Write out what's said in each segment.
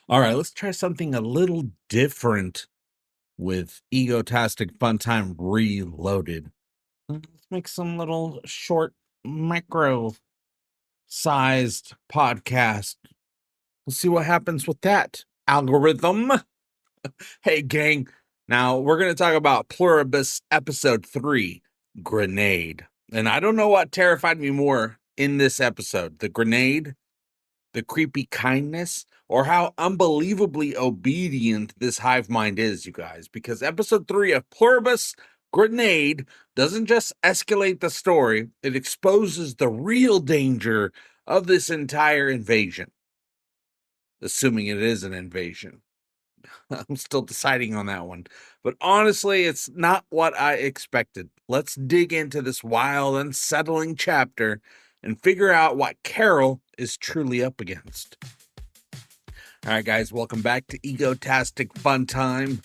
All right, let's try something a little different with Egotastic FunTime Reloaded. Let's make some little short, micro-sized podcast. We'll see what happens with that algorithm. Hey, gang. Now, we're going to talk about Pluribus Episode 3, Grenade. And I don't know what terrified me more in this episode, the grenade, the creepy kindness, or how unbelievably obedient this hive mind is, you guys. Because episode 3 of Pluribus Grenade doesn't just escalate the story, it exposes the real danger of this entire invasion. Assuming it is an invasion. I'm still deciding on that one. But honestly, it's not what I expected. Let's dig into this wild, unsettling chapter and figure out what Carol is truly up against. All right, guys, welcome back to Egotastic FunTime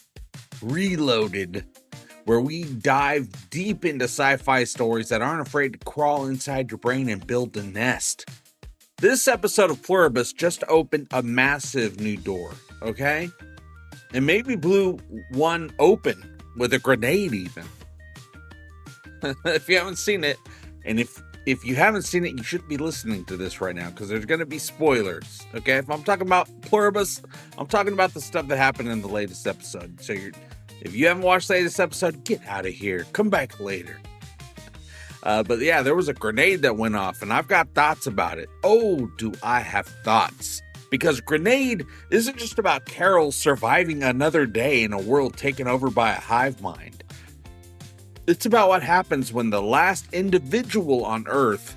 Reloaded, where we dive deep into sci-fi stories that aren't afraid to crawl inside your brain and build a nest. This episode of Pluribus just opened a massive new door, okay? And maybe blew one open with a grenade even. If you haven't seen it, and if you haven't seen it, you shouldn't be listening to this right now because there's going to be spoilers, okay? If I'm talking about Pluribus, I'm talking about the stuff that happened in the latest episode. So if you haven't watched the latest episode, get out of here. Come back later. But yeah, there was a grenade that went off, and I've got thoughts about it. Oh, do I have thoughts? Because Grenade isn't just about Carol surviving another day in a world taken over by a hive mind. It's about what happens when the last individual on Earth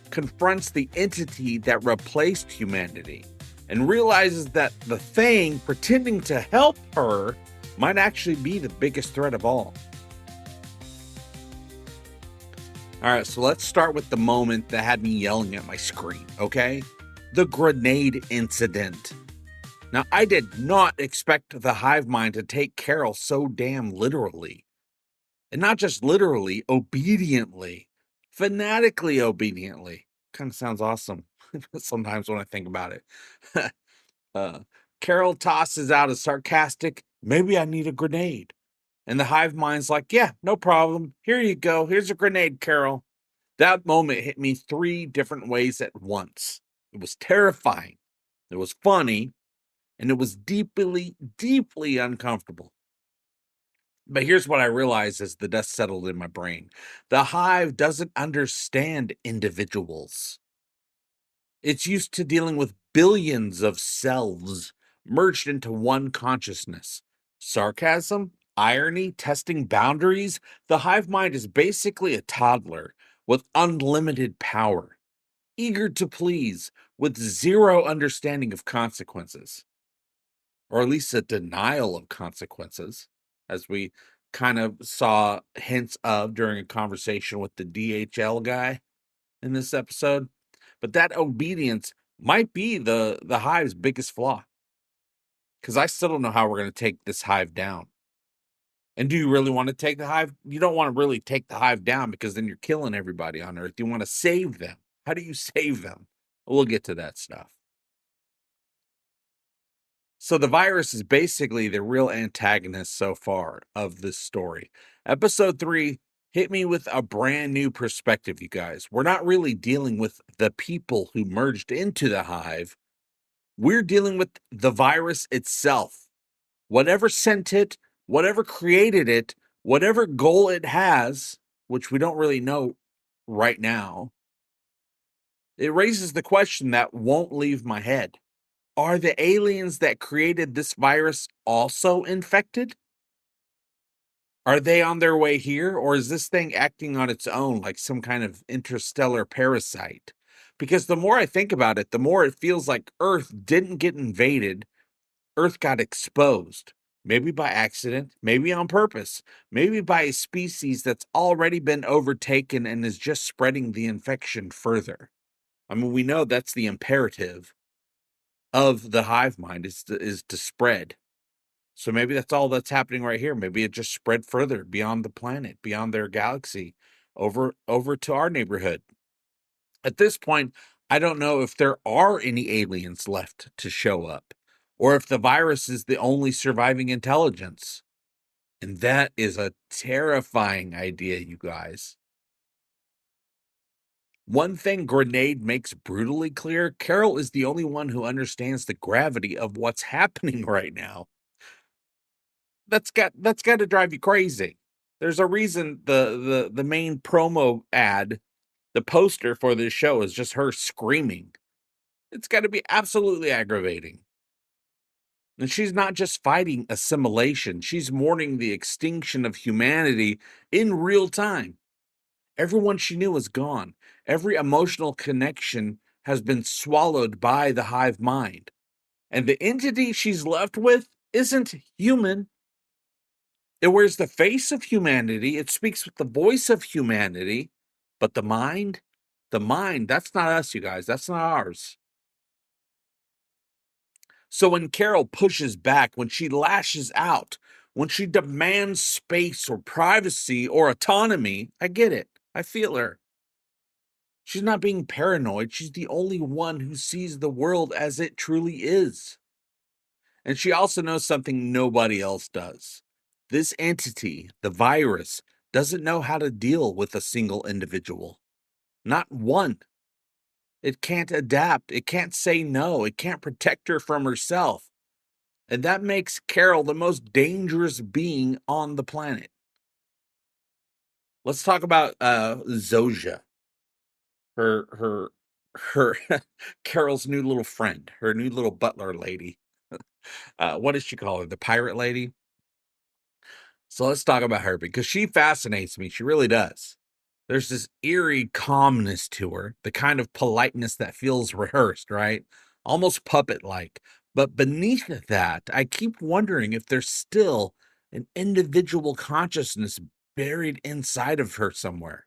confronts the entity that replaced humanity and realizes that the thing pretending to help her might actually be the biggest threat of all. All right, so let's start with the moment that had me yelling at my screen, okay? The grenade incident. Now, I did not expect the hive mind to take Carol so damn literally. And not just literally, obediently. Fanatically obediently. Kind of sounds awesome sometimes when I think about it. Carol tosses out a sarcastic, maybe I need a grenade. And the hive mind's like, yeah, no problem. Here you go. Here's a grenade, Carol. That moment hit me 3 different ways at once. It was terrifying, it was funny, and it was deeply, deeply uncomfortable. But here's what I realized as the dust settled in my brain. The hive doesn't understand individuals. It's used to dealing with billions of selves merged into one consciousness. Sarcasm, irony, testing boundaries. The hive mind is basically a toddler with unlimited power, eager to please, with zero understanding of consequences, or at least a denial of consequences, as we kind of saw hints of during a conversation with the DHL guy in this episode. But that obedience might be the hive's biggest flaw, because I still don't know how we're going to take this hive down. And do you really want to take the hive? You don't want to really take the hive down because then you're killing everybody on Earth. You want to save them. How do you save them? We'll get to that stuff. So the virus is basically the real antagonist so far of this story. Episode 3 hit me with a brand new perspective, you guys. We're not really dealing with the people who merged into the hive. We're dealing with the virus itself. Whatever sent it, whatever created it, whatever goal it has, which we don't really know right now, it raises the question that won't leave my head. Are the aliens that created this virus also infected? Are they on their way here, or is this thing acting on its own like some kind of interstellar parasite? Because the more I think about it, the more it feels like Earth didn't get invaded. Earth got exposed. Maybe by accident, maybe on purpose, maybe by a species that's already been overtaken and is just spreading the infection further. I mean, we know that's the imperative of the hive mind is to spread. So maybe that's all that's happening right here. Maybe it just spread further beyond the planet, beyond their galaxy, over to our neighborhood. At this point, I don't know if there are any aliens left to show up. or if the virus is the only surviving intelligence. And that is a terrifying idea, you guys. One thing Grenade makes brutally clear, Carol is the only one who understands the gravity of what's happening right now. That's got to drive you crazy. There's a reason the main promo ad, the poster for this show is just her screaming. It's got to be absolutely aggravating. And she's not just fighting assimilation, she's mourning the extinction of humanity in real time. Everyone she knew is gone. Every emotional connection has been swallowed by the hive mind. And the entity she's left with isn't human. It wears the face of humanity. It speaks with the voice of humanity. But the mind, that's not us, you guys. That's not ours. So when Carol pushes back, when she lashes out, when she demands space or privacy or autonomy, I get it. I feel her. She's not being paranoid. She's the only one who sees the world as it truly is. And she also knows something nobody else does. This entity, the virus, doesn't know how to deal with a single individual. Not one. It can't adapt. It can't say no. It can't protect her from herself. And that makes Carol the most dangerous being on the planet. Let's talk about Zoja. Her Carol's new little friend, her new little butler lady. What does she call her? The pirate lady? So let's talk about her because she fascinates me. She really does. There's this eerie calmness to her, the kind of politeness that feels rehearsed, right? Almost puppet-like. But beneath that, I keep wondering if there's still an individual consciousness buried inside of her somewhere.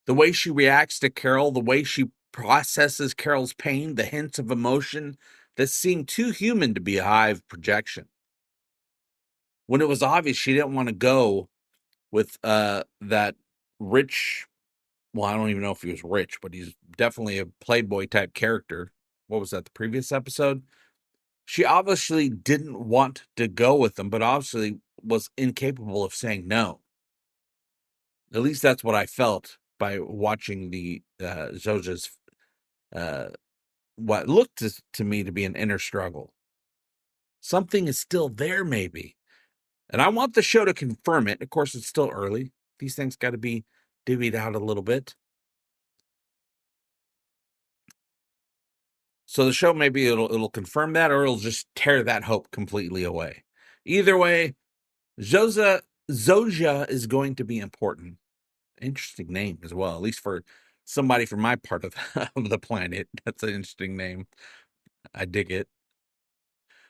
The way she reacts to Carol, the way she processes Carol's pain, the hints of emotion that seem too human to be a hive projection. When it was obvious she didn't want to go with that rich, well, I don't even know if he was rich, but he's definitely a playboy type character. What was that, the previous episode? She obviously didn't want to go with him, but obviously was incapable of saying no. At least that's what I felt by watching the Zoja's what looked to me to be an inner struggle. Something is still there, maybe. And I want the show to confirm it. Of course, it's still early. These things got to be divvied out a little bit. So the show, maybe it'll confirm that, or it'll just tear that hope completely away. Either way, Zoja is going to be important. Interesting name as well, at least for somebody from my part of the planet. That's an interesting name. I dig it.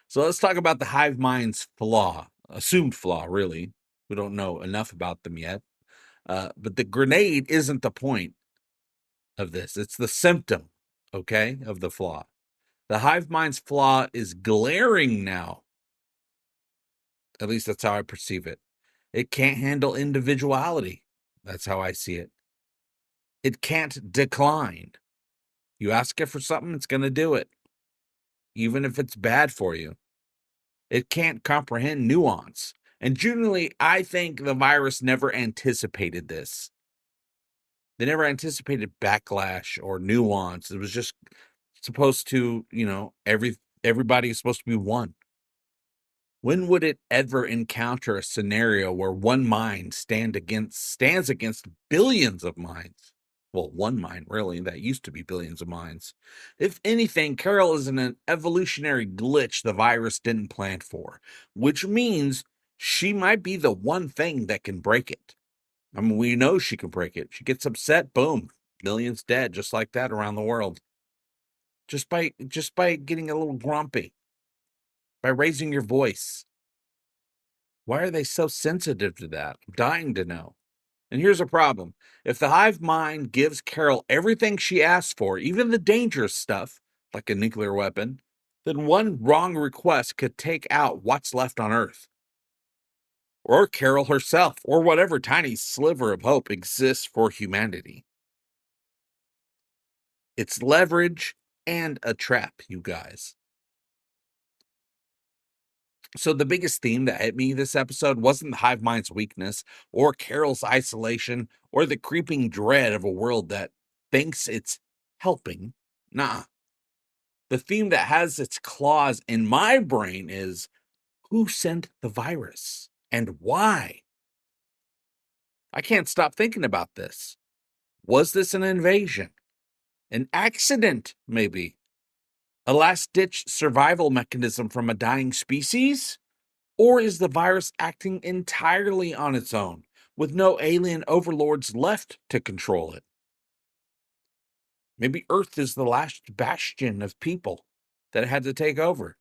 So let's talk about the hive mind's flaw, assumed flaw, really. We don't know enough about them yet. But the grenade isn't the point of this. It's the symptom, okay, of the flaw. The hive mind's flaw is glaring now. At least that's how I perceive it. It can't handle individuality. That's how I see it. It can't decline. You ask it for something, it's going to do it, even if it's bad for you. It can't comprehend nuance. And generally, I think the virus never anticipated this. They never anticipated backlash or nuance. It was just supposed to, everybody is supposed to be one. When would it ever encounter a scenario where one mind stands against billions of minds? Well, one mind, really, that used to be billions of minds. If anything, Carol is an evolutionary glitch the virus didn't plan for, which means she might be the one thing that can break it. I mean, we know she can break it. She gets upset, boom, millions dead, just like that around the world. Just by getting a little grumpy, by raising your voice. Why are they so sensitive to that? I'm dying to know. And here's a problem. If the hive mind gives Carol everything she asks for, even the dangerous stuff, like a nuclear weapon, then one wrong request could take out what's left on Earth. Or Carol herself, or whatever tiny sliver of hope exists for humanity. It's leverage and a trap, you guys. So the biggest theme that hit me this episode wasn't the hive mind's weakness or Carol's isolation or the creeping dread of a world that thinks it's helping. Nah. The theme that has its claws in my brain is who sent the virus and why? I can't stop thinking about this. Was this an invasion? An accident, maybe? A last-ditch survival mechanism from a dying species? Or is the virus acting entirely on its own, with no alien overlords left to control it? Maybe Earth is the last bastion of people that it had to take over.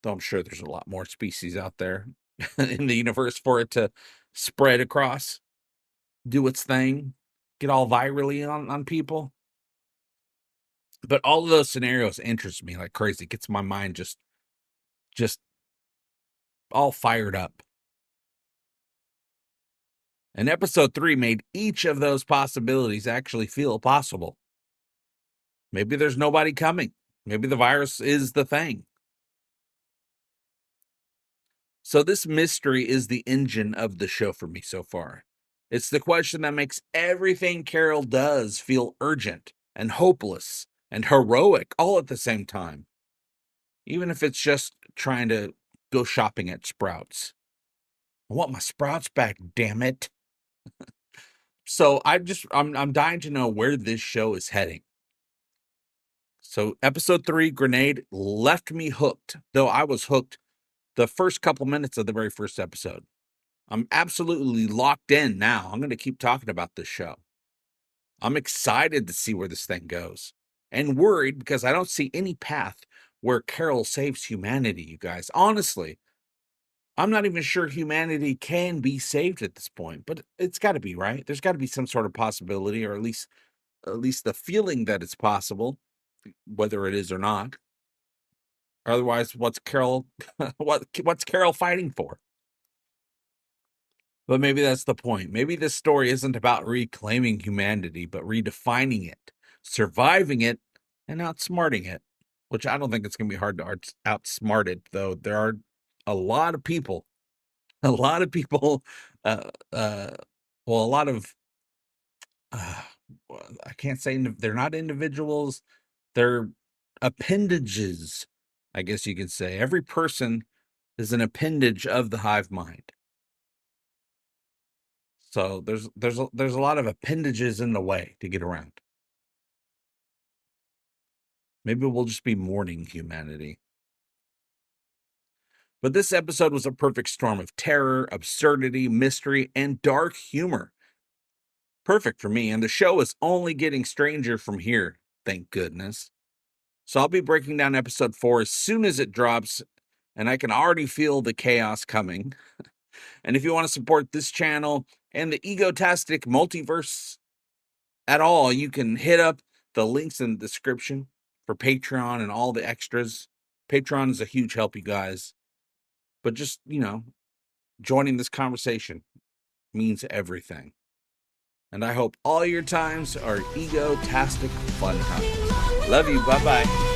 Though I'm sure there's a lot more species out there in the universe for it to spread across, do its thing, get all virally on people. But all of those scenarios interest me like crazy. It gets my mind just all fired up. And episode 3 made each of those possibilities actually feel possible. Maybe there's nobody coming. Maybe the virus is the thing. So this mystery is the engine of the show for me so far. It's the question that makes everything Carol does feel urgent and hopeless and heroic all at the same time. Even if it's just trying to go shopping at Sprouts. I want my Sprouts back, damn it. So I'm dying to know where this show is heading. So episode 3, Grenade, left me hooked, though I was hooked the first couple minutes of the very first episode. I'm absolutely locked in now. I'm going to keep talking about this show. I'm excited to see where this thing goes and worried because I don't see any path where Carol saves humanity, you guys. Honestly, I'm not even sure humanity can be saved at this point, but it's got to be, right? There's got to be some sort of possibility, or at least the feeling that it's possible, whether it is or not. Otherwise, what's Carol what's Carol fighting for? But maybe that's the point. Maybe this story isn't about reclaiming humanity, but redefining it, surviving it, and outsmarting it, which I don't think it's going to be hard to outsmart it, though there are a lot of people, a lot of people, uh, uh, well, a lot of, uh, I can't say they're not individuals, they're appendages, I guess you could say. Every person is an appendage of the hive mind. So there's a lot of appendages in the way to get around. Maybe we'll just be mourning humanity. But this episode was a perfect storm of terror, absurdity, mystery, and dark humor. Perfect for me, and the show is only getting stranger from here, thank goodness. So I'll be breaking down episode 4 as soon as it drops, and I can already feel the chaos coming. And if you want to support this channel and the Egotastic multiverse at all, you can hit up the links in the description for Patreon and all the extras. Patreon is a huge help, you guys. But just, joining this conversation means everything. And I hope all your times are egotastic fun times. Love you. Bye-bye.